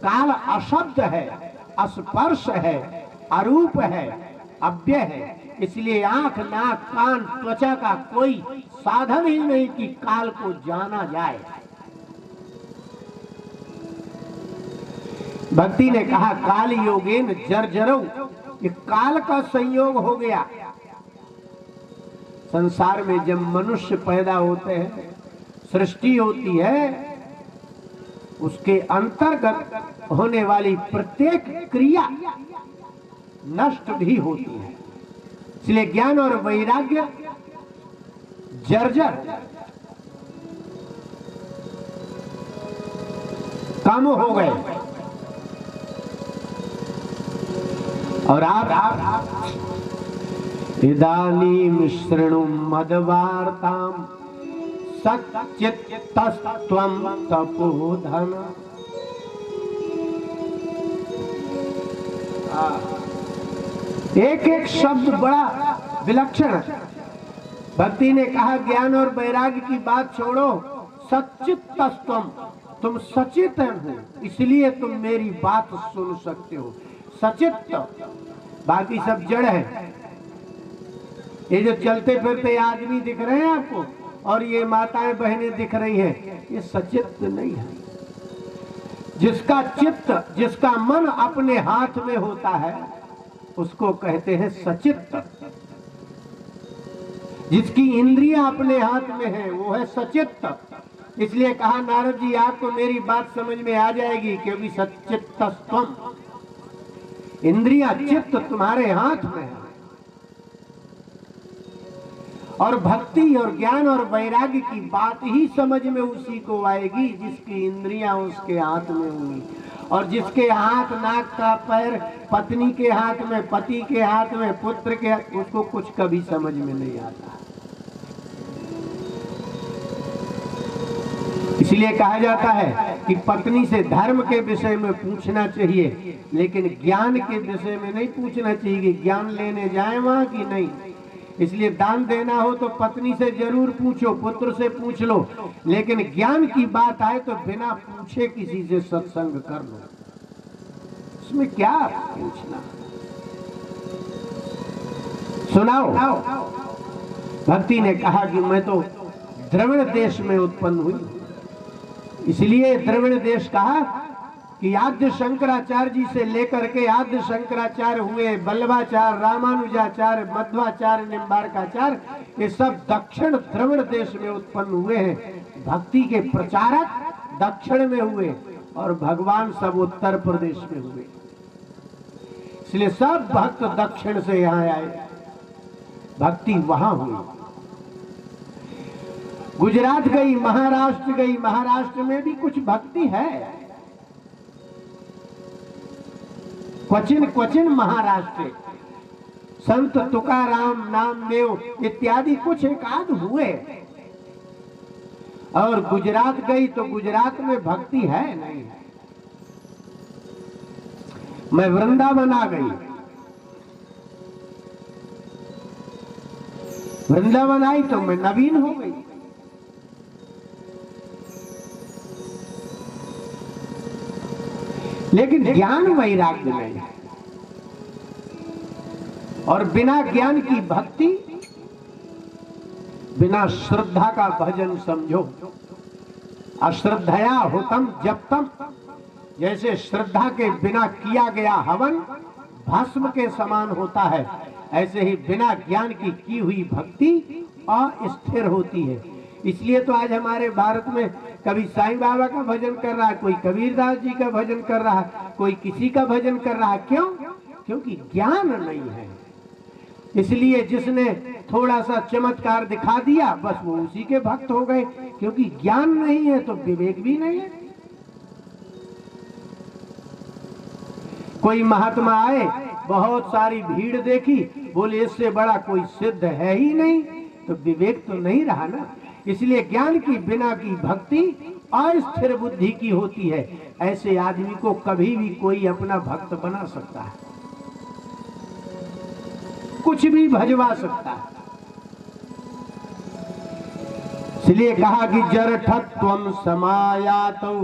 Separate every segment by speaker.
Speaker 1: काल अशब्द है, अस्पर्श है, अरूप है, अव्यय है। इसलिए आंख, नाक, कान, त्वचा का कोई साधन ही नहीं कि काल को जाना जाए। भक्ति ने कहा काल योगेन जर्जरौ, ये काल का संयोग हो गया। संसार में जब मनुष्य पैदा होते हैं, सृष्टि होती है, उसके अंतर्गत होने वाली प्रत्येक क्रिया नष्ट भी होती है। इसलिए ज्ञान और वैराग्य जर्जर कम हो गए। और आप इदानीं शृणु मद्वार्ताम् सच्चित्तस्त्वं तपोधन। एक एक शब्द बड़ा विलक्षण है। भक्ति ने कहा ज्ञान और वैराग्य की बात छोड़ो, सच्चित्तस्त्वं, तुम सचेतन हो, इसलिए तुम मेरी बात सुन सकते हो। सचित्त, बाकी सब जड़ है। ये जो चलते फिरते आदमी दिख रहे हैं आपको और ये माताएं बहनें दिख रही हैं, ये सचित्त नहीं है। जिसका चित्त, जिसका मन अपने हाथ में होता है उसको कहते हैं सचित्त। जिसकी इंद्रियां अपने हाथ में है वो है सचित्त। इसलिए कहा नारद जी आपको मेरी बात समझ में आ जाएगी, क्योंकि सच्चित्तस्त्वम्, इंद्रियां, चित्त तुम्हारे हाथ में है। और भक्ति और ज्ञान और वैराग्य की बात ही समझ में उसी को आएगी जिसकी इंद्रियां उसके हाथ में होंगी। और जिसके हाथ, नाक का पैर पत्नी के हाथ में, पति के हाथ में, पुत्र के, उसको कुछ कभी समझ में नहीं आता। इसलिए कहा जाता है कि पत्नी से धर्म के विषय में पूछना चाहिए, लेकिन ज्ञान के विषय में नहीं पूछना चाहिए कि ज्ञान लेने जाए वहां कि नहीं। इसलिए दान देना हो तो पत्नी से जरूर पूछो, पुत्र से पूछ लो, लेकिन ज्ञान की बात आए तो बिना पूछे किसी से सत्संग कर लो। इसमें क्या पूछना। सुनाओ। भक्ति ने कहा कि मैं तो द्रविड़ देश में उत्पन्न हुई, इसलिए द्रविड़ देश कहा कि आद्य शंकराचार्य जी से लेकर के आद्य शंकराचार्य हुए, बल्लभाचार्य, रामानुजाचार्य, मध्वाचार्य, निम्बारकाचार्य, ये सब दक्षिण द्रविड़ देश में उत्पन्न हुए हैं। भक्ति के प्रचारक दक्षिण में हुए और भगवान सब उत्तर प्रदेश में हुए। इसलिए सब भक्त दक्षिण से यहाँ आए, भक्ति वहां हुई। गुजरात गई, महाराष्ट्र गई, महाराष्ट्र में भी कुछ भक्ति है। क्वचिन क्वचिन महाराष्ट्र संत तुकाराम, नामदेव इत्यादि कुछ एकाध हुए। और गुजरात गई तो गुजरात में भक्ति है नहीं। मैं वृंदावन आ गई, वृंदावन आई तो मैं नवीन हो गई। लेकिन ज्ञान वैराग्य नहीं, और बिना ज्ञान की भक्ति, बिना श्रद्धा का भजन समझो। अश्रद्धया हुतम जप्तम, जैसे श्रद्धा के बिना किया गया हवन भस्म के समान होता है, ऐसे ही बिना ज्ञान की हुई भक्ति अस्थिर होती है। इसलिए तो आज हमारे भारत में कभी साईं बाबा का भजन कर रहा है, कोई कबीरदास जी का भजन कर रहा है, कोई किसी का भजन कर रहा है। क्यों? क्योंकि ज्ञान नहीं है। इसलिए जिसने थोड़ा सा चमत्कार दिखा दिया बस वो उसी के भक्त हो गए, क्योंकि ज्ञान नहीं है तो विवेक भी नहीं है। कोई महात्मा आए, बहुत सारी भीड़ देखी, बोले इससे बड़ा कोई सिद्ध है ही नहीं, तो विवेक तो नहीं रहा ना। इसलिए ज्ञान की बिना की भक्ति अस्थिर बुद्धि की होती है। ऐसे आदमी को कभी भी कोई अपना भक्त बना सकता है, कुछ भी भजवा सकता है। इसलिए कहा कि जरठत्वं समायातौ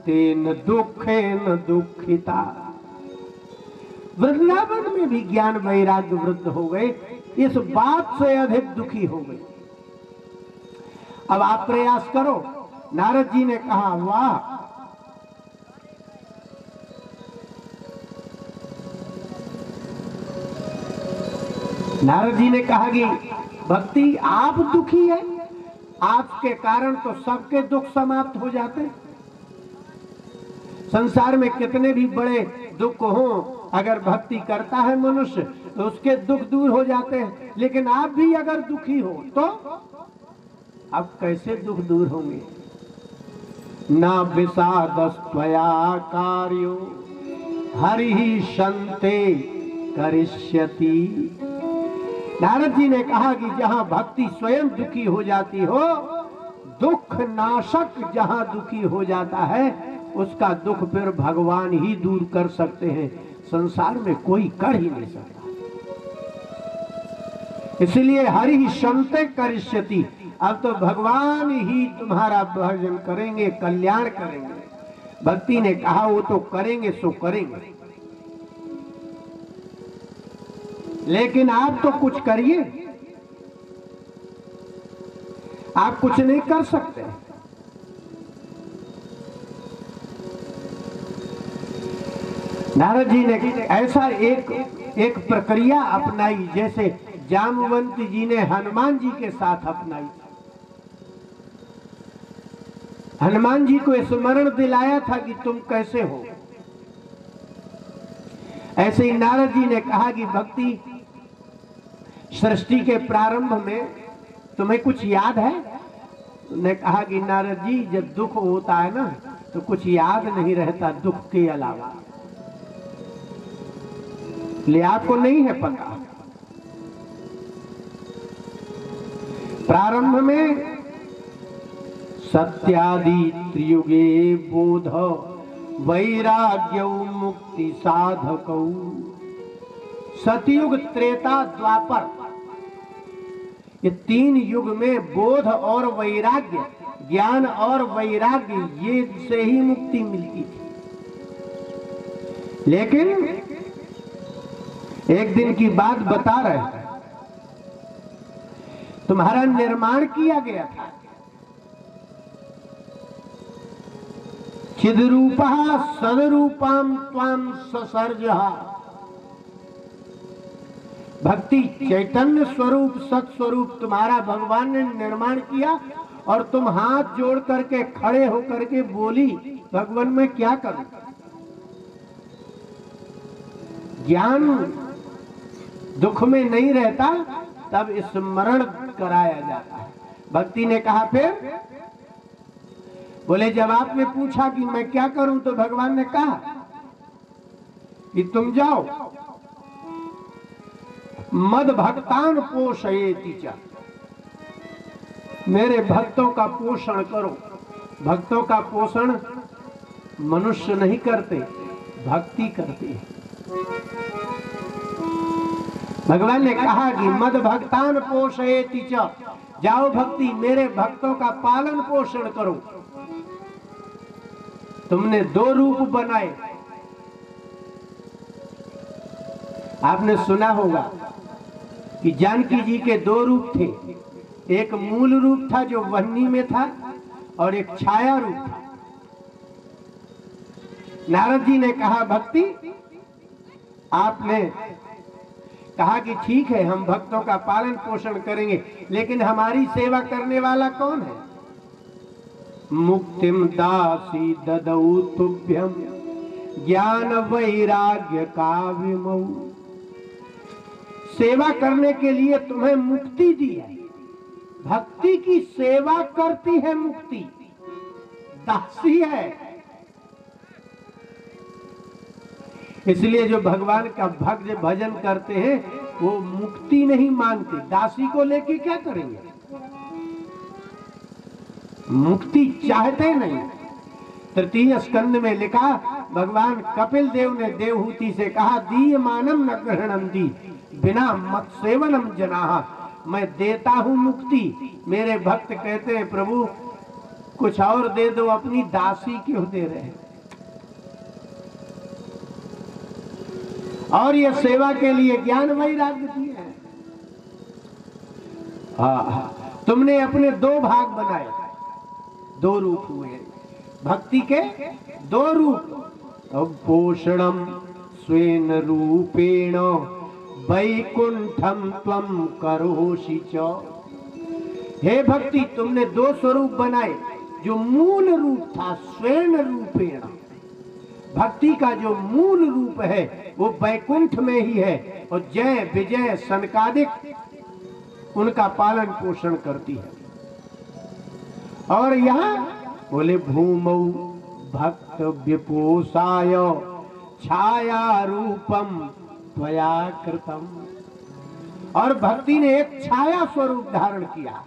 Speaker 1: तेन दुखेन दुखिता। वृंदावन में भी ज्ञान वैराग्य वृद्ध हो गए, इस बात से अधिक दुखी हो गए। अब आप प्रयास करो। नारद जी ने कहा, वाह, नारद जी ने कहा कि भक्ति आप दुखी है, आपके कारण तो सबके दुख समाप्त हो जाते हैं। संसार में कितने भी बड़े दुख हो, अगर भक्ति करता है मनुष्य तो उसके दुख दूर हो जाते हैं। लेकिन आप भी अगर दुखी हो तो अब कैसे दुख दूर होंगे? ना विषादस्त्वया कार्यो हरिः शन्ते करिष्यति। नारद जी ने कहा कि जहां भक्ति स्वयं दुखी हो जाती हो, दुख नाशक जहां दुखी हो जाता है, उसका दुख फिर भगवान ही दूर कर सकते हैं, संसार में कोई कर ही नहीं सकता। इसलिए हरि शन्ते करिष्यति, अब तो भगवान ही तुम्हारा भजन करेंगे, कल्याण करेंगे। भक्ति ने कहा वो तो करेंगे सो करेंगे, लेकिन आप तो कुछ करिए। आप कुछ नहीं कर सकते। नारद जी ने ऐसा एक प्रक्रिया अपनाई, जैसे जामवंत जी ने हनुमान जी के साथ अपनाई। हनुमान जी को स्मरण दिलाया था कि तुम कैसे हो। ऐसे ही नारद जी ने कहा कि भक्ति सृष्टि के प्रारंभ में तुम्हें कुछ याद है? ने कहा कि नारद जी, जब दुख होता है ना तो कुछ याद नहीं रहता दुख के अलावा, ले आपको नहीं है पता। प्रारंभ में सत्यादि त्रियुगे बोध वैराग्य मुक्ति साधकौ। सतयुग, त्रेता, द्वापर, ये तीन युग में बोध और वैराग्य, ज्ञान और वैराग्य, ये से ही मुक्ति मिलती थी। लेकिन एक दिन की बात बता रहे हैं, तुम्हारा निर्माण किया गया था। चिद्रूपः सदरूपां त्वां ससर्जः। भक्ति चैतन्य स्वरूप, सत्स्वरूप तुम्हारा भगवान ने निर्माण किया, और तुम हाथ जोड़ करके खड़े होकर के बोली, भगवान मैं क्या करूं? ज्ञान दुख में नहीं रहता, तब स्मरण कराया जाता है। भक्ति ने कहा फिर, बोले जब आपने पूछा कि मैं क्या करूं, तो भगवान ने कहा कि तुम जाओ, मद भक्तान पोषयेति च, मेरे भक्तों का पोषण करो। भक्तों का पोषण मनुष्य नहीं करते, भक्ति करती है। भगवान ने कहा कि मद भक्तान पोषयेति च, जाओ भक्ति मेरे भक्तों का पालन पोषण करो। तुमने दो रूप बनाए। आपने सुना होगा कि जानकी जी के दो रूप थे, एक मूल रूप था जो वह्नी में था, और एक छाया रूप था। नारद जी ने कहा भक्ति, आपने कहा कि ठीक है हम भक्तों का पालन पोषण करेंगे, लेकिन हमारी सेवा करने वाला कौन है? मुक्तिम दासी ददौ तुभ्यम ज्ञान वैराग्य का विमौ। सेवा करने के लिए तुम्हें मुक्ति दी है। भक्ति की सेवा करती है मुक्ति, दासी है। इसलिए जो भगवान का भक्त भजन करते हैं वो मुक्ति नहीं मांगते, दासी को लेके क्या करेंगे? मुक्ति चाहते नहीं। तृतीय स्कंद में लिखा, भगवान कपिल देव ने देवहूति से कहा, दीयमानम न ग्रहणन्ति बिना मत सेवनम जनाः। मैं देता हूं मुक्ति। मेरे भक्त कहते हैं प्रभु कुछ और दे दो, अपनी दासी क्यों दे रहे हैं? और ये सेवा के लिए ज्ञान वैराग्य दिए हैं। तुमने अपने दो भाग बनाए, दो रूप हुए भक्ति के, दो रूप। अब पोषणम स्वेन रूपेण वैकुंठम त्वम करोषि च। हे भक्ति, तुमने दो स्वरूप बनाए। जो मूल रूप था स्वेन रूपेण, भक्ति का जो मूल रूप है वो वैकुंठ में ही है, और जय विजय सनकादिक उनका पालन पोषण करती है। और यहाँ बोले भूमौ भक्त व्यपोषाय छाया रूपम त्वया कृतम। और भक्ति ने एक छाया स्वरूप धारण किया,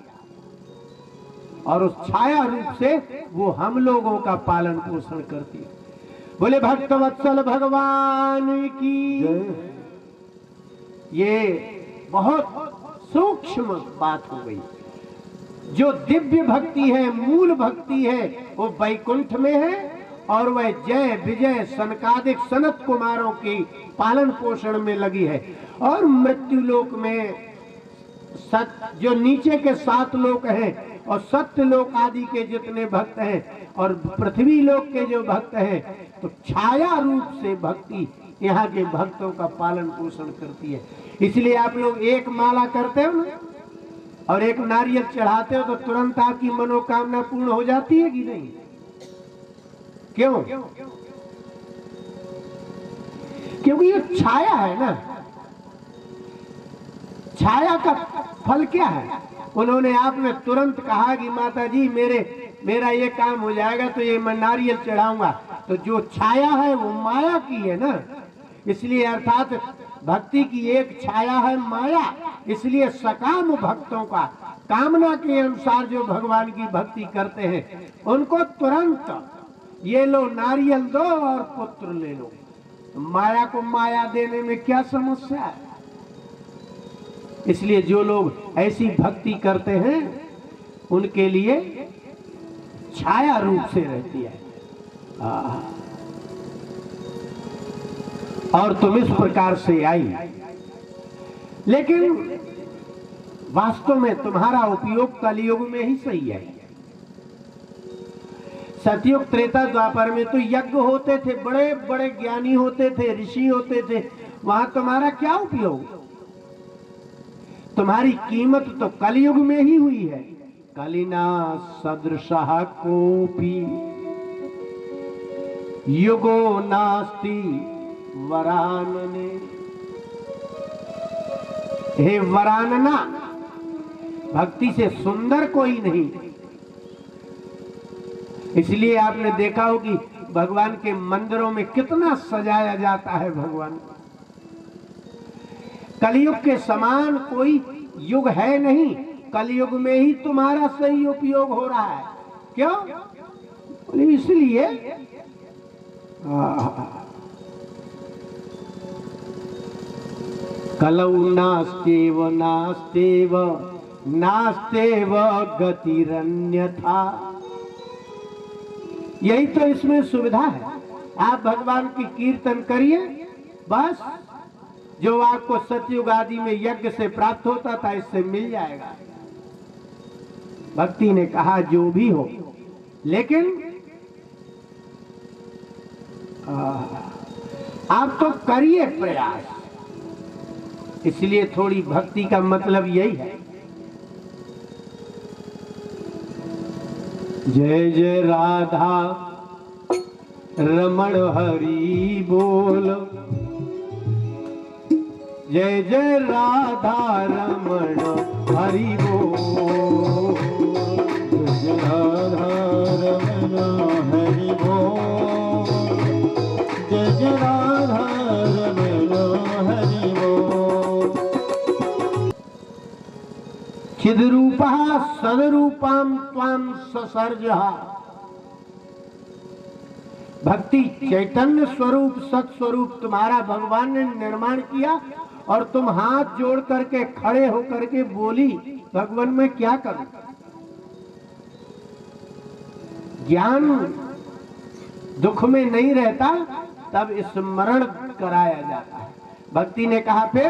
Speaker 1: और उस छाया रूप से वो हम लोगों का पालन पोषण करती है। बोले भक्तवत्सल भगवान की। ये बहुत सूक्ष्म बात हो गई। जो दिव्य भक्ति है, मूल भक्ति है, वो वैकुंठ में है, और वह जय विजय सनकादिक सनत कुमारों की पालन पोषण में लगी है। और मृत्यु लोक में जो नीचे के 7 लोक हैं, और सत्य लोक आदि के जितने भक्त हैं, और पृथ्वी लोक के जो भक्त हैं, तो छाया रूप से भक्ति यहाँ के भक्तों का पालन पोषण करती है। इसलिए आप लोग एक माला करते हो ना, और एक नारियल चढ़ाते हो, तो तुरंत आपकी मनोकामना पूर्ण हो जाती है कि नहीं? क्यों? क्योंकि ये छाया है ना। छाया का फल क्या है? उन्होंने आपने तुरंत कहा कि माता जी मेरा ये काम हो जाएगा, तो ये मैं नारियल चढ़ाऊंगा। तो जो छाया है वो माया की है ना। इसलिए अर्थात भक्ति की एक छाया है माया। इसलिए सकाम भक्तों का कामना के अनुसार जो भगवान की भक्ति करते हैं, उनको तुरंत ये लो नारियल दो और पुत्र ले लो। माया को माया देने में क्या समस्या है? इसलिए जो लोग ऐसी भक्ति करते हैं, उनके लिए छाया रूप से रहती है। और तुम इस प्रकार से आई, लेकिन वास्तव में तुम्हारा उपयोग कलयुग में ही सही है। सतयुग त्रेता द्वापर में तो यज्ञ होते थे, बड़े बड़े ज्ञानी होते थे, ऋषि होते थे। वहां तुम्हारा क्या उपयोग? तुम्हारी कीमत तो कलयुग में ही हुई है। कलिना सदृशः कोपि युगो नास्ति वरानने। हे वरानना, भक्ति से सुंदर कोई नहीं। इसलिए आपने देखा हो कि भगवान के मंदिरों में कितना सजाया जाता है भगवान को। कलयुग के समान कोई युग है नहीं। कलयुग में ही तुम्हारा सही उपयोग हो रहा है। क्यों? इसलिए कलौ नास्तेव नास्तेव नास्तेव गतिरन्यथा। यही तो इसमें सुविधा है। आप भगवान की कीर्तन करिए, बस जो आपको सतयुग आदि में यज्ञ से प्राप्त होता था, इससे मिल जाएगा। भक्ति ने कहा जो भी हो, लेकिन आप तो करिए प्रयास। इसलिए थोड़ी भक्ति का मतलब यही है। जय जय राधा रमण हरि बोल, जय जय राधा रमण हरि बोल,
Speaker 2: जय राधा रमण हरि बोल, जय जय राधा रमण हरि बोल।
Speaker 1: चिद्रूपः सदरूपं त्वां ससर्जः। भक्ति चैतन्य स्वरूप सत्स्वरूप तुम्हारा भगवान ने निर्माण किया, और तुम हाथ जोड़ करके खड़े होकर के बोली भगवान मैं क्या करूं? ज्ञान दुख में नहीं रहता तब स्मरण कराया जाता है। भक्ति ने कहा फिर